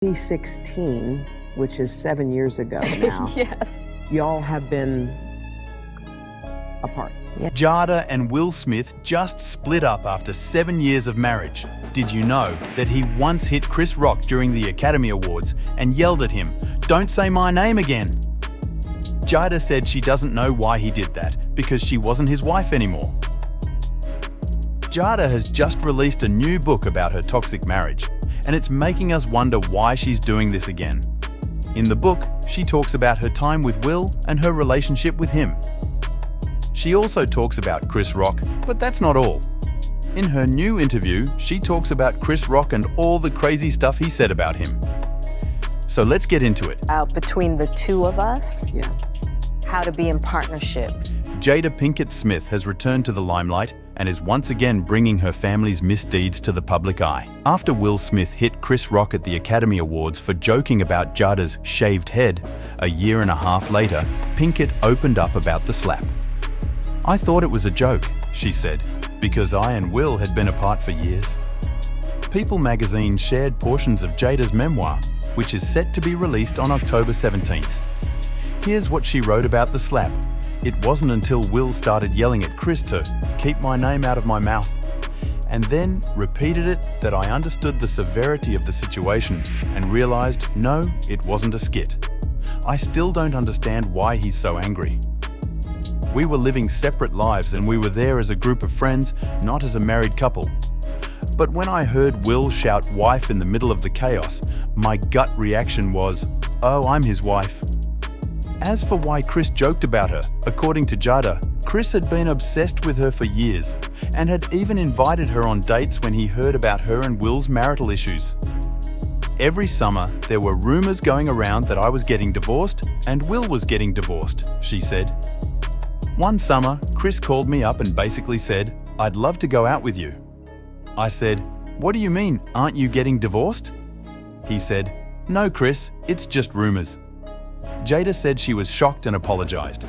2016, which is 7 years ago now. Yes. Y'all have been apart. Yeah. Jada and Will Smith just split up after 7 years of marriage. Did you know that he once hit Chris Rock during the Academy Awards and yelled at him, "Don't say my name again"? Jada said she doesn't know why he did that because she wasn't his wife anymore. Jada has just released a new book about her toxic marriage, and it's making us wonder why she's doing this again. In the book, she talks about her time with Will and her relationship with him. She also talks about Chris Rock, but that's not all. In her new interview, she talks about Chris Rock and all the crazy stuff he said about him. So let's get into it. Between the two of us, Yeah. how to be in partnership. Jada Pinkett Smith has returned to the limelight and is once again bringing her family's misdeeds to the public eye. After Will Smith hit Chris Rock at the Academy Awards for joking about Jada's shaved head, a year and a half later, Pinkett opened up about the slap. "I thought it was a joke," she said, "because I and Will had been apart for years." People magazine shared portions of Jada's memoir, which is set to be released on October 17th. Here's what she wrote about the slap. "It wasn't until Will started yelling at Chris to keep my name out of my mouth, and then repeated it, that I understood the severity of the situation and realized, no, it wasn't a skit. I still don't understand why he's so angry. We were living separate lives and we were there as a group of friends, not as a married couple. But when I heard Will shout wife in the middle of the chaos, my gut reaction was, oh, I'm his wife." As for why Chris joked about her, according to Jada, Chris had been obsessed with her for years and had even invited her on dates when he heard about her and Will's marital issues. "Every summer, there were rumors going around that I was getting divorced and Will was getting divorced," she said. "One summer, Chris called me up and basically said, 'I'd love to go out with you.' I said, 'What do you mean, aren't you getting divorced?' He said, 'No, Chris, it's just rumors.'" Jada said she was shocked and apologized.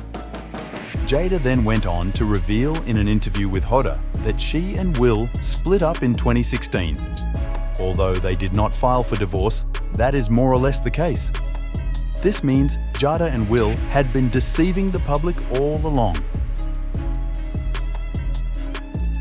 Jada then went on to reveal in an interview with Hoda that she and Will split up in 2016. Although they did not file for divorce, that is more or less the case. This means Jada and Will had been deceiving the public all along.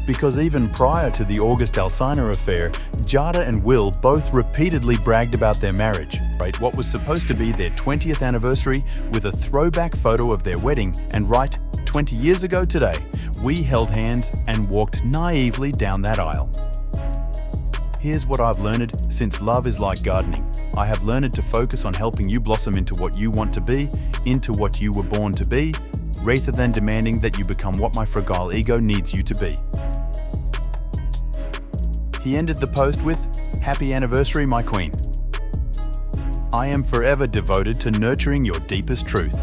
Because even prior to the August Alsina affair, Jada and Will both repeatedly bragged about their marriage, what was supposed to be their 20th anniversary, with a throwback photo of their wedding, and write, 20 years ago today, we held hands and walked naively down that aisle. Here's what I've learned since love is like gardening. I have learned to focus on helping you blossom into what you want to be, into what you were born to be, rather than demanding that you become what my fragile ego needs you to be. He ended the post with, "Happy anniversary, my queen. I am forever devoted to nurturing your deepest truth."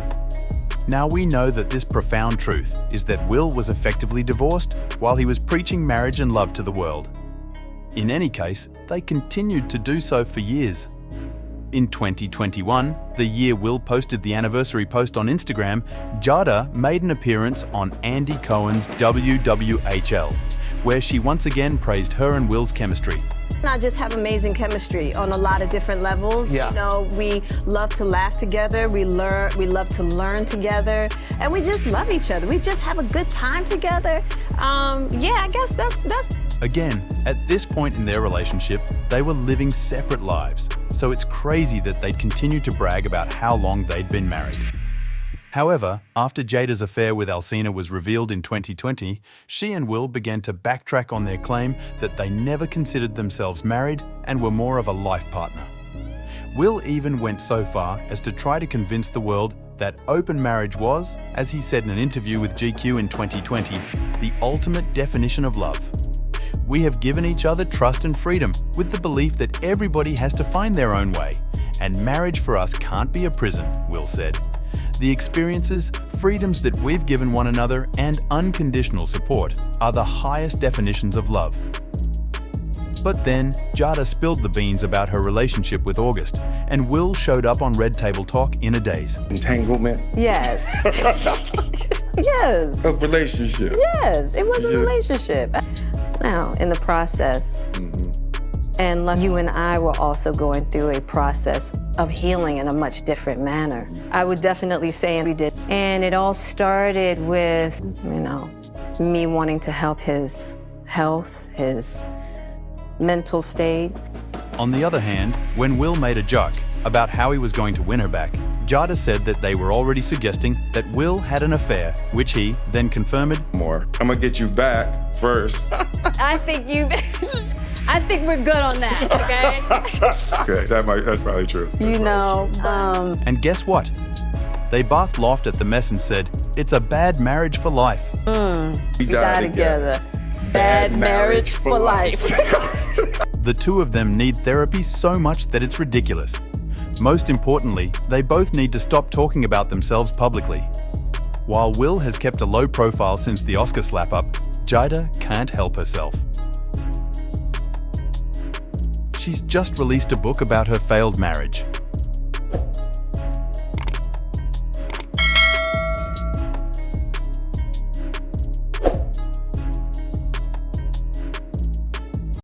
Now we know that this profound truth is that Will was effectively divorced while he was preaching marriage and love to the world. In any case, they continued to do so for years. In 2021, the year Will posted the anniversary post on Instagram, Jada made an appearance on Andy Cohen's WWHL, where she once again praised her and Will's chemistry. I just have amazing chemistry on a lot of different levels. Yeah. You know, we love to laugh together, we love to learn together, and we just love each other. We just have a good time together. Yeah, I guess that's Again, at this point in their relationship, they were living separate lives, so it's crazy that they'd continue to brag about how long they'd been married. However, after Jada's affair with Alsina was revealed in 2020, she and Will began to backtrack on their claim that they never considered themselves married and were more of a life partner. Will even went so far as to try to convince the world that open marriage was, as he said in an interview with GQ in 2020, the ultimate definition of love. "We have given each other trust and freedom with the belief that everybody has to find their own way, and marriage for us can't be a prison," Will said. "The experiences, freedoms that we've given one another, and unconditional support are the highest definitions of love." But then, Jada spilled the beans about her relationship with August, and Will showed up on Red Table Talk in a daze. Entanglement? yes. Yes. A relationship? Yes, it was a Yeah. relationship. Now, in the process, And you and I were also going through a process of healing in a much different manner. I would definitely say we did. And it all started with, me wanting to help his health, his mental state. On the other hand, when Will made a joke about how he was going to win her back, Jada said that they were already suggesting that Will had an affair, which he then confirmed. I'm gonna get you back first. I think we're good on that, okay? Okay, that's probably true. And guess what? They both laughed at the mess and said, it's a bad marriage for life. We die together. Bad marriage for life. The two of them need therapy so much that it's ridiculous. Most importantly, they both need to stop talking about themselves publicly. While Will has kept a low profile since the Oscar slap-up, Jada can't help herself. She's just released a book about her failed marriage,